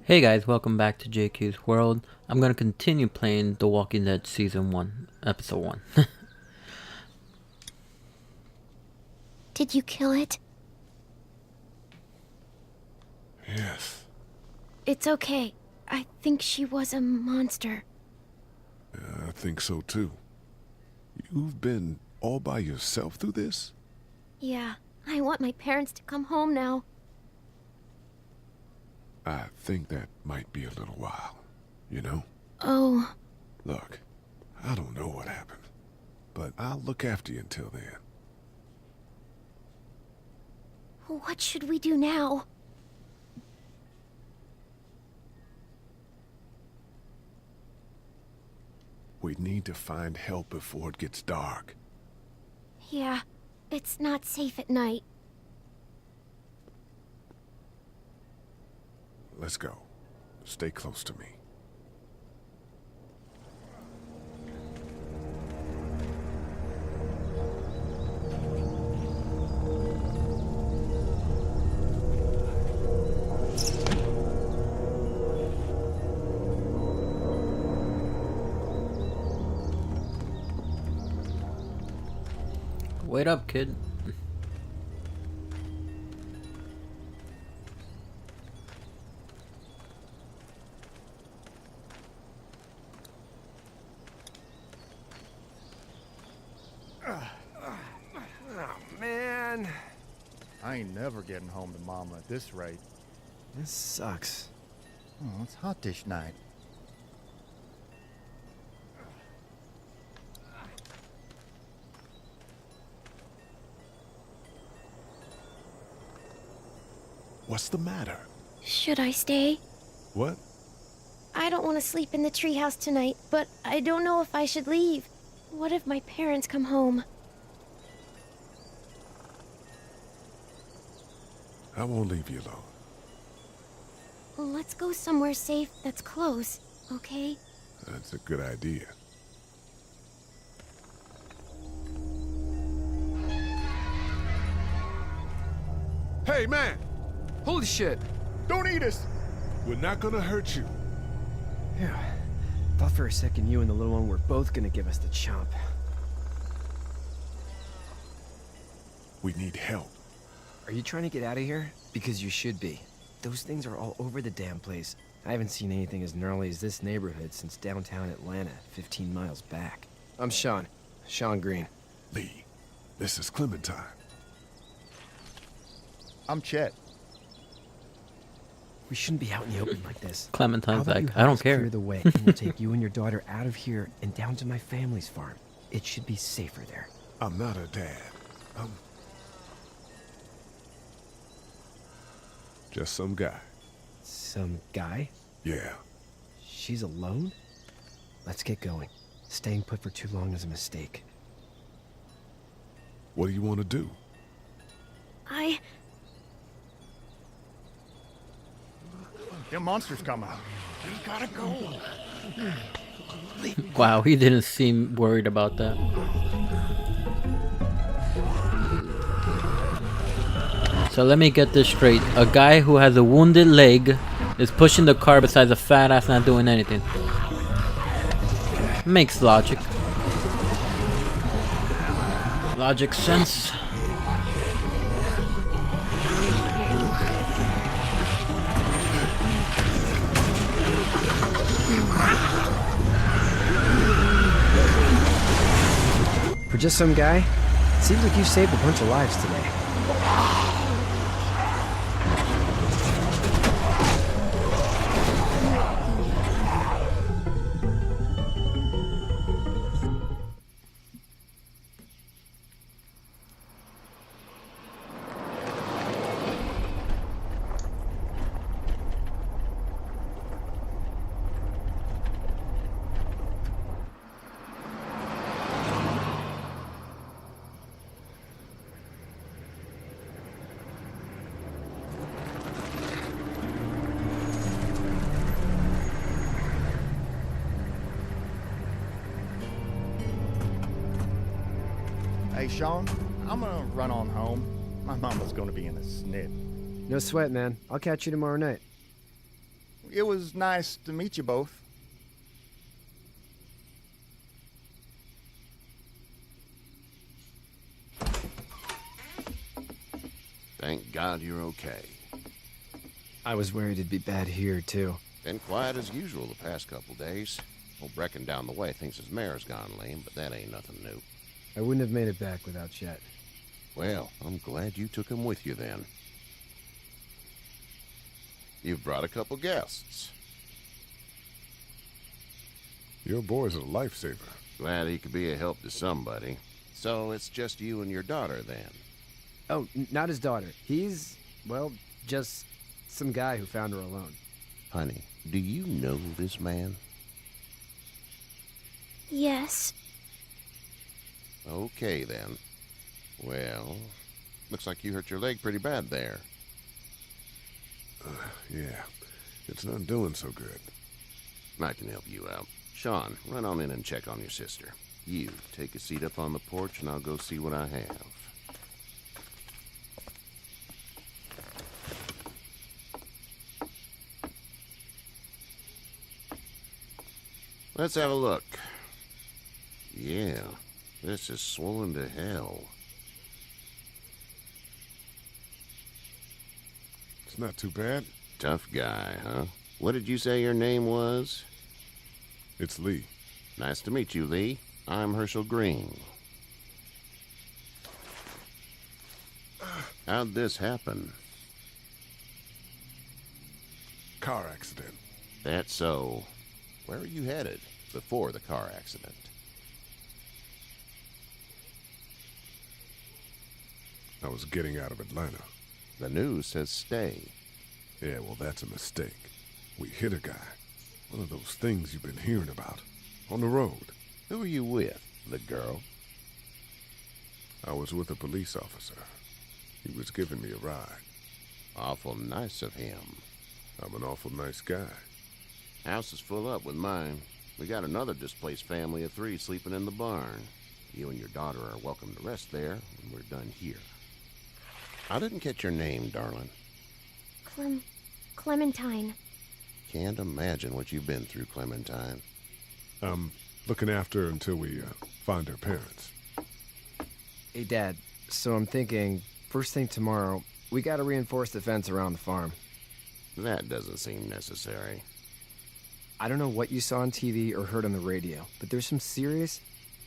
Hey guys, welcome back to JQ's World. I'm gonna continue playing The Walking Dead Season 1, Episode 1. Did you kill it? Yes. It's okay. I think she was a monster. I think so too. You've been all by yourself through this? Yeah, I want my parents to come home now. I think that might be a little while, you know? Oh, Look, I don't know what happened, but I'll look after you until then. what should we do now? We need to find help before it gets dark. Yeah, it's not safe at night. Let's go. Stay close to me. Wait up, kid. Oh, man. I ain't never getting home to Mama at this rate. This sucks. Oh, it's hot dish night. What's the matter? Should I stay? What? I don't want to sleep in the treehouse tonight, but I don't know if I should leave. What if my parents come home? I won't leave you alone. Let's go somewhere safe that's close, okay? That's a good idea. Hey, man! Holy shit! Don't eat us! We're not gonna hurt you. Yeah. Thought for a second you and the little one were both gonna give us the chomp. We need help. Are you trying to get out of here? Because you should be. Those things are all over the damn place. I haven't seen anything as gnarly as this neighborhood since downtown Atlanta, 15 miles back. I'm Sean. Sean Green. Lee, this is Clementine. I'm Chet. We shouldn't be out in the open like this. Clementine's How about like, you I don't help us care. Clear the way, and we'll take you and your daughter out of here and down to my family's farm. It should be safer there. I'm not her dad. I'm just some guy. Some guy? Yeah. She's alone? Let's get going. Staying put for too long is a mistake. What do you want to do? Them monsters come out. We gotta go. Wow, he didn't seem worried about that. So let me get this straight. A guy who has a wounded leg is pushing the car besides a fat ass not doing anything. Makes logic. Logic sense. For just some guy, seems like you saved a bunch of lives today. Hey, Sean, I'm gonna run on home. My mama's gonna be in a snit. No sweat, man. I'll catch you tomorrow night. It was nice to meet you both. Thank God you're okay. I was worried it'd be bad here, too. Been quiet as usual the past couple days. Old Brecken down the way thinks his mare's gone lame, but that ain't nothing new. I wouldn't have made it back without Chet. Well, I'm glad you took him with you then. You've brought a couple guests. Your boy's a lifesaver. Glad he could be a help to somebody. So it's just you and your daughter then? Oh, not his daughter. He's, well, just some guy who found her alone. Honey, do you know this man? Yes. Okay then. Well, looks like you hurt your leg pretty bad there. Yeah, it's not doing so good. I can help you out. Sean, run on in and check on your sister. You, take a seat up on the porch and I'll go see what I have. Let's have a look. Yeah, this is swollen to hell. It's not too bad. Tough guy, huh? What did you say your name was? It's Lee. Nice to meet you, Lee. I'm Herschel Green. How'd this happen? Car accident. That's so. Where are you headed before the car accident? I was getting out of Atlanta. The news says stay. Yeah, well, that's a mistake. We hit a guy. One of those things you've been hearing about. On the road. Who are you with? The girl? I was with a police officer. He was giving me a ride. Awful nice of him. I'm an awful nice guy. House is full up with mine. We got another displaced family of 3 sleeping in the barn. You and your daughter are welcome to rest there when we're done here. I didn't catch your name, darling. Clementine. Can't imagine what you've been through, Clementine. I'm looking after her until we find her parents. Hey, Dad, so I'm thinking, first thing tomorrow, we gotta reinforce the fence around the farm. That doesn't seem necessary. I don't know what you saw on TV or heard on the radio, but there's some serious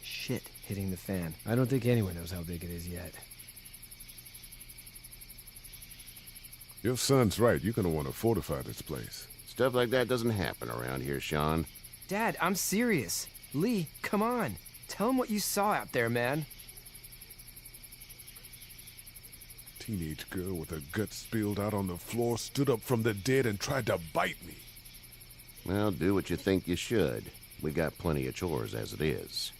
shit hitting the fan. I don't think anyone knows how big it is yet. Your son's right. You're gonna want to fortify this place. Stuff like that doesn't happen around here, Sean. Dad, I'm serious. Lee, come on. Tell him what you saw out there, man. Teenage girl with her guts spilled out on the floor stood up from the dead and tried to bite me. Well, do what you think you should. We got plenty of chores as it is.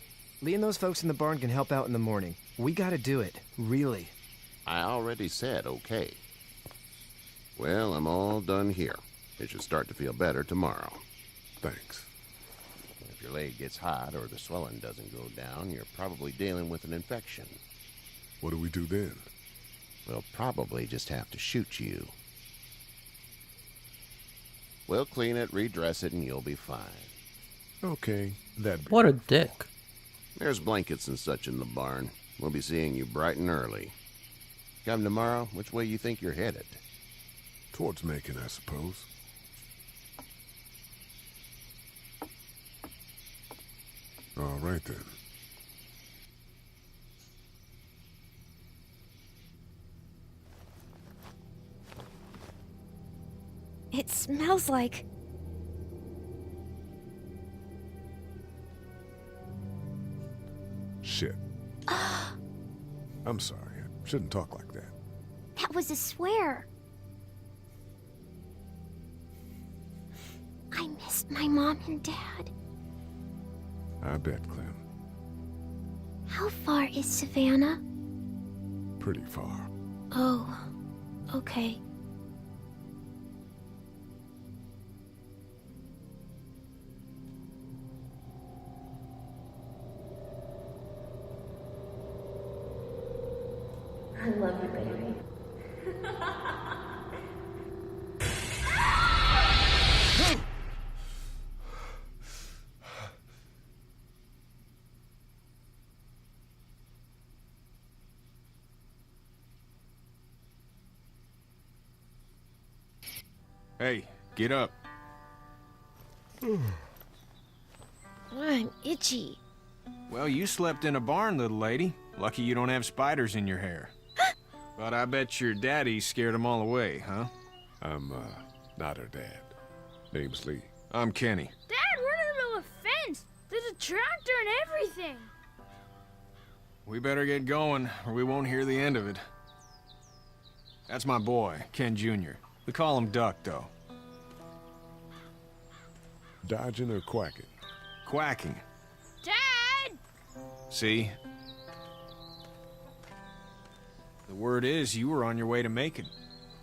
Lee and those folks in the barn can help out in the morning. We gotta do it. Really. I already said okay. Well, I'm all done here. It should start to feel better tomorrow. Thanks. If your leg gets hot or the swelling doesn't go down, you're probably dealing with an infection. What do we do then? We'll probably just have to shoot you. We'll clean it, redress it, and you'll be fine. Okay, that'd be... What a dick. There's blankets and such in the barn. We'll be seeing you bright and early. Come tomorrow, which way you think you're headed? Towards Macon, I suppose. All right, then. It smells like... Shit. I'm sorry. I shouldn't talk like that. That was a swear. I missed my mom and dad. I bet, Clem. How far is Savannah? Pretty far. Oh, okay. I love you, baby. Hey, get up. I'm itchy. Well, you slept in a barn, little lady. Lucky you don't have spiders in your hair. But I bet your daddy scared them all away, huh? I'm, not her dad. Name's Lee. I'm Kenny. Dad, we're in the middle of a fence. There's a tractor and everything. We better get going, or we won't hear the end of it. That's my boy, Ken Jr. We call him Duck, though. Dodging or quacking? Quacking. Dad! See? The word is you were on your way to Macon.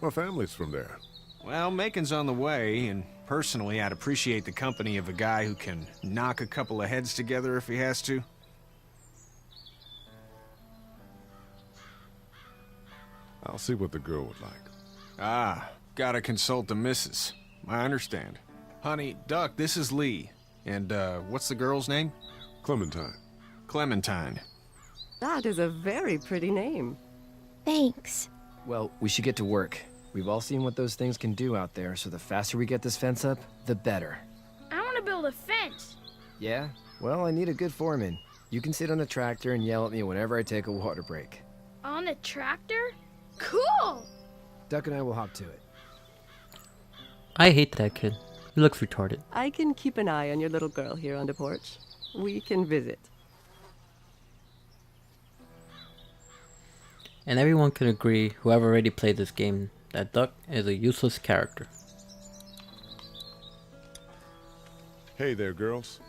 My family's from there. Well, Macon's on the way, and personally, I'd appreciate the company of a guy who can knock a couple of heads together if he has to. I'll see what the girl would like. Ah, gotta consult the missus. I understand. Honey, Duck, this is Lee. And, what's the girl's name? Clementine. Clementine. That is a very pretty name. Thanks. Well, we should get to work. We've all seen what those things can do out there, so the faster we get this fence up, the better. I want to build a fence. Yeah? Well, I need a good foreman. You can sit on the tractor and yell at me whenever I take a water break. On the tractor? Cool! Duck and I will hop to it. I hate that kid. He looks retarded. I can keep an eye on your little girl here on the porch. We can visit. And everyone can agree, whoever already played this game, that Duck is a useless character. Hey there, girls.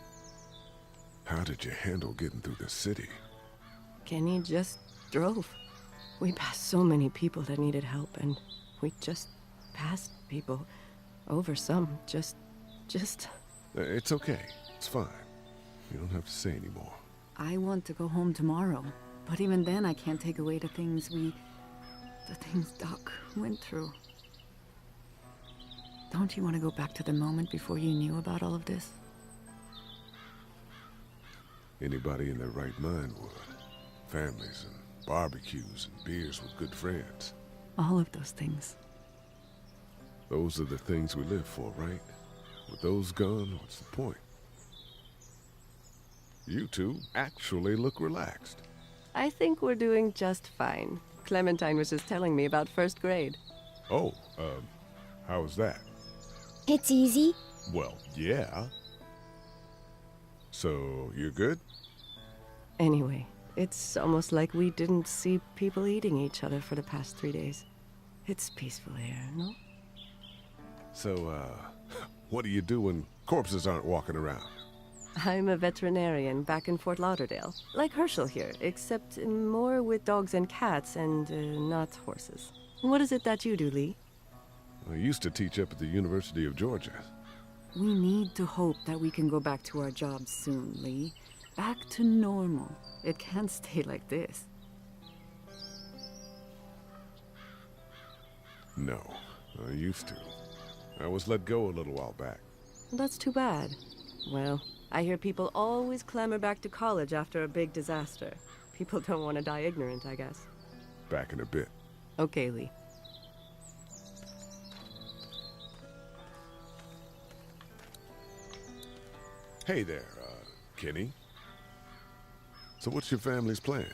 How did you handle getting through the city? Kenny just drove. We passed so many people that needed help, and we just passed people. Over some, just... It's okay. It's fine. You don't have to say anymore. I want to go home tomorrow, but even then I can't take away the things Doc went through. Don't you want to go back to the moment before you knew about all of this? Anybody in their right mind would. Families and barbecues and beers with good friends. All of those things. Those are the things we live for, right? With those gone, what's the point? You two actually look relaxed. I think we're doing just fine. Clementine was just telling me about first grade. Oh, how was that? It's easy. Well, yeah. So, you're good? Anyway, it's almost like we didn't see people eating each other for the past 3 days. It's peaceful here, no? So, what do you do when corpses aren't walking around? I'm a veterinarian back in Fort Lauderdale. Like Herschel here, except more with dogs and cats and not horses. What is it that you do, Lee? I used to teach up at the University of Georgia. We need to hope that we can go back to our jobs soon, Lee. Back to normal. It can't stay like this. No, I used to. I was let go a little while back. That's too bad. Well, I hear people always clamor back to college after a big disaster. People don't want to die ignorant, I guess. Back in a bit. Okay, Lee. Hey there, Kenny. So what's your family's plan?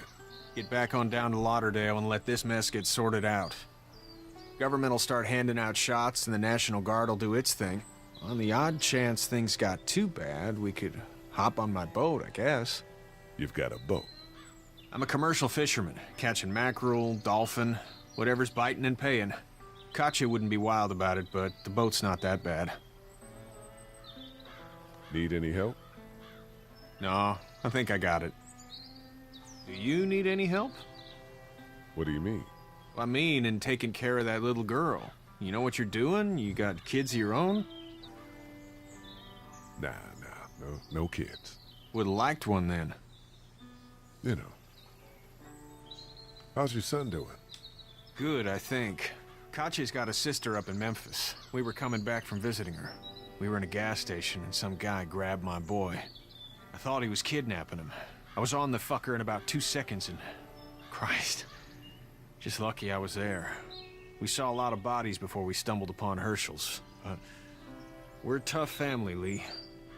Get back on down to Lauderdale and let this mess get sorted out. Government will start handing out shots and the National Guard will do its thing. On the odd chance things got too bad, we could hop on my boat, I guess. You've got a boat. I'm a commercial fisherman, catching mackerel, dolphin, whatever's biting and paying. Katya wouldn't be wild about it, but the boat's not that bad. Need any help? No, I think I got it. Do you need any help? What do you mean? I mean, in taking care of that little girl. You know what you're doing? You got kids of your own? Nah, no kids. Would've liked one then. You know. How's your son doing? Good, I think. Katya's got a sister up in Memphis. We were coming back from visiting her. We were in a gas station and some guy grabbed my boy. I thought he was kidnapping him. I was on the fucker in about 2 seconds and... Christ. Just lucky I was there. We saw a lot of bodies before we stumbled upon Herschel's. But we're a tough family, Lee.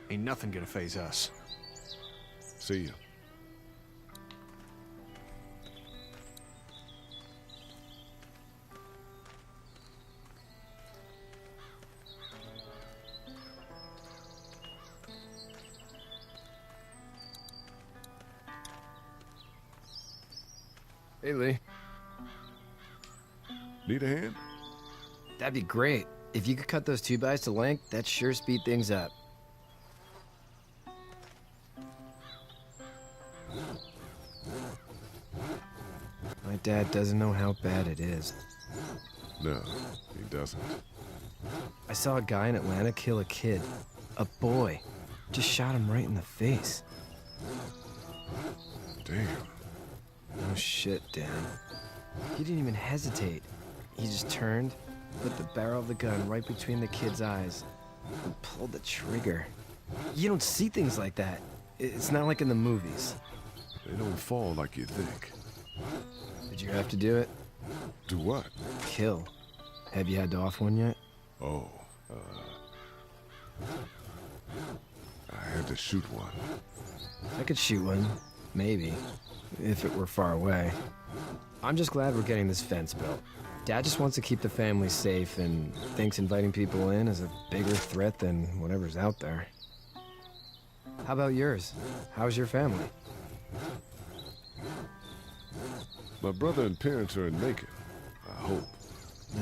Ain't nothing gonna faze us. See you. Hey, Lee. Need a hand? That'd be great. If you could cut those 2x to length, that'd sure speed things up. My dad doesn't know how bad it is. No, he doesn't. I saw a guy in Atlanta kill a kid. A boy. Just shot him right in the face. Damn. No shit, Dan. He didn't even hesitate. He just turned, put the barrel of the gun right between the kid's eyes, and pulled the trigger. You don't see things like that. It's not like in the movies. They don't fall like you think. Did you have to do it? Do what? Kill. Have you had to off one yet? Oh, I had to shoot one. I could shoot one. Maybe. If it were far away. I'm just glad we're getting this fence built. Dad just wants to keep the family safe and thinks inviting people in is a bigger threat than whatever's out there. How about yours? How's your family? My brother and parents are in Macon. I hope.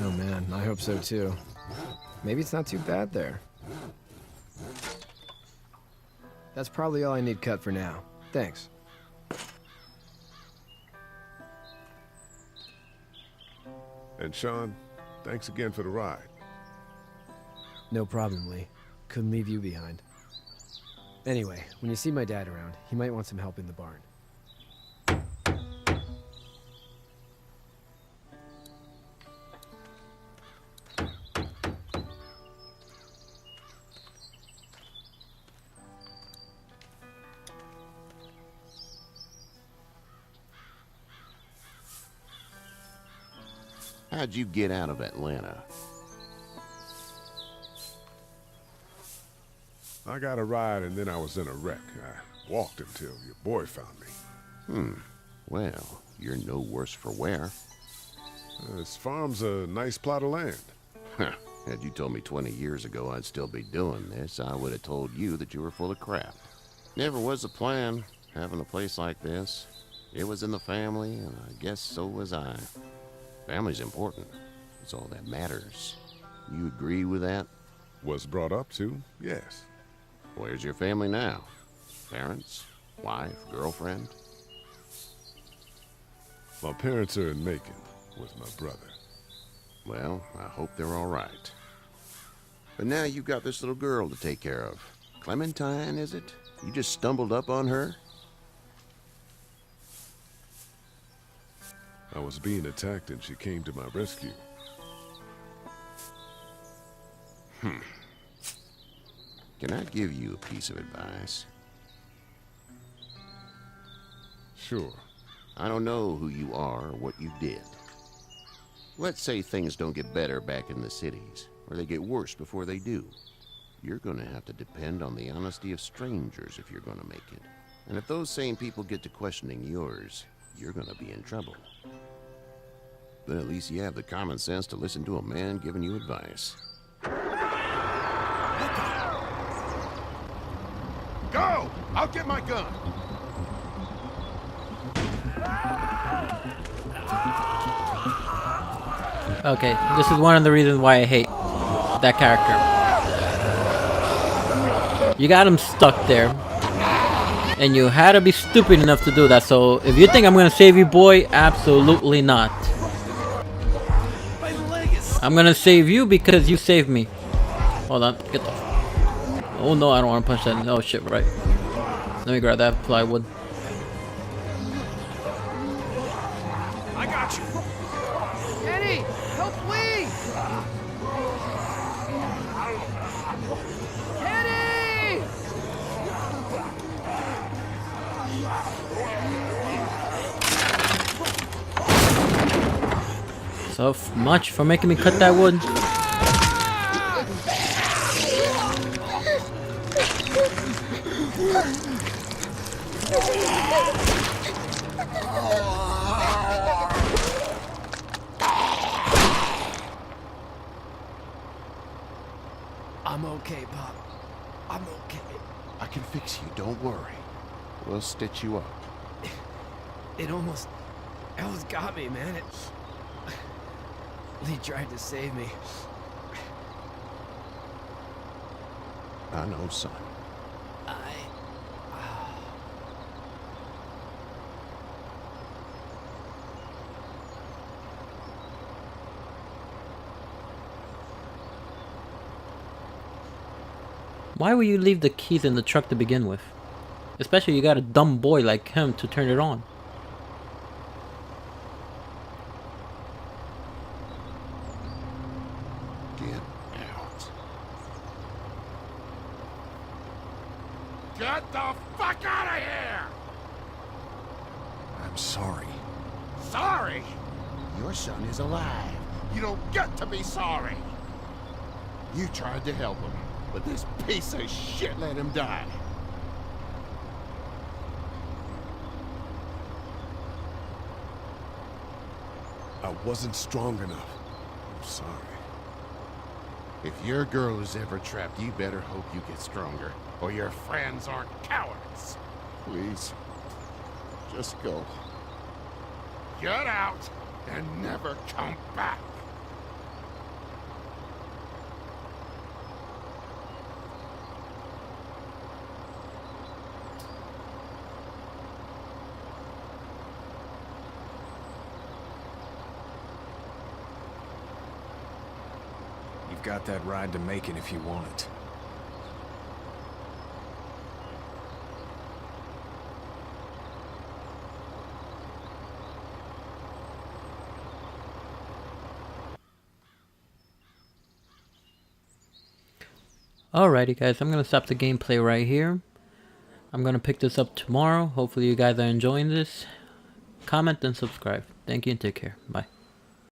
Oh man, I hope so too. Maybe it's not too bad there. That's probably all I need cut for now. Thanks. And Sean, thanks again for the ride. No problem, Lee. Couldn't leave you behind. Anyway, when you see my dad around, he might want some help in the barn. How'd you get out of Atlanta? I got a ride and then I was in a wreck. I walked until your boy found me. Well, you're no worse for wear. This farm's a nice plot of land. Had you told me 20 years ago I'd still be doing this, I would have told you that you were full of crap. Never was the plan, having a place like this. It was in the family, and I guess so was I. Family's important. It's all that matters. You agree with that? Was brought up to, yes. Where's your family now? Parents? Wife? Girlfriend? My parents are in Macon with my brother. Well, I hope they're all right. But now you've got this little girl to take care of. Clementine, is it? You just stumbled up on her? I was being attacked and she came to my rescue. Can I give you a piece of advice? Sure. I don't know who you are or what you did. Let's say things don't get better back in the cities, or they get worse before they do. You're gonna have to depend on the honesty of strangers if you're gonna make it. And if those same people get to questioning yours, you're gonna be in trouble. But at least you have the common sense to listen to a man giving you advice. Go! I'll get my gun! Okay, this is one of the reasons why I hate that character. You got him stuck there, and you had to be stupid enough to do that. So if you think I'm gonna save you, boy, absolutely not. I'm gonna save you because you saved me. Hold on, get the... Oh no, I don't want to punch that. Oh shit, right. Let me grab that plywood. I got you. Eddie, help Lee! Eddie! so much for making me cut that wood. I'm okay, Pop. I'm okay. I can fix you, don't worry. We'll stitch you up. It almost got me, man. Lee tried to save me. I know, son. Why would you leave the keys in the truck to begin with? Especially you got a dumb boy like him to turn it on. Get out. Get the fuck out of here! I'm sorry. Sorry? Your son is alive. You don't get to be sorry. You tried to help him, but this piece of shit let him die. I wasn't strong enough. I'm sorry. If your girl is ever trapped, you better hope you get stronger, or your friends aren't cowards. Please, just go. Get out and never come back. You've got that ride to Macon if you want it. Alrighty guys, I'm gonna stop the gameplay right here. I'm gonna pick this up tomorrow. Hopefully you guys are enjoying this. Comment and subscribe. Thank you and take care. Bye.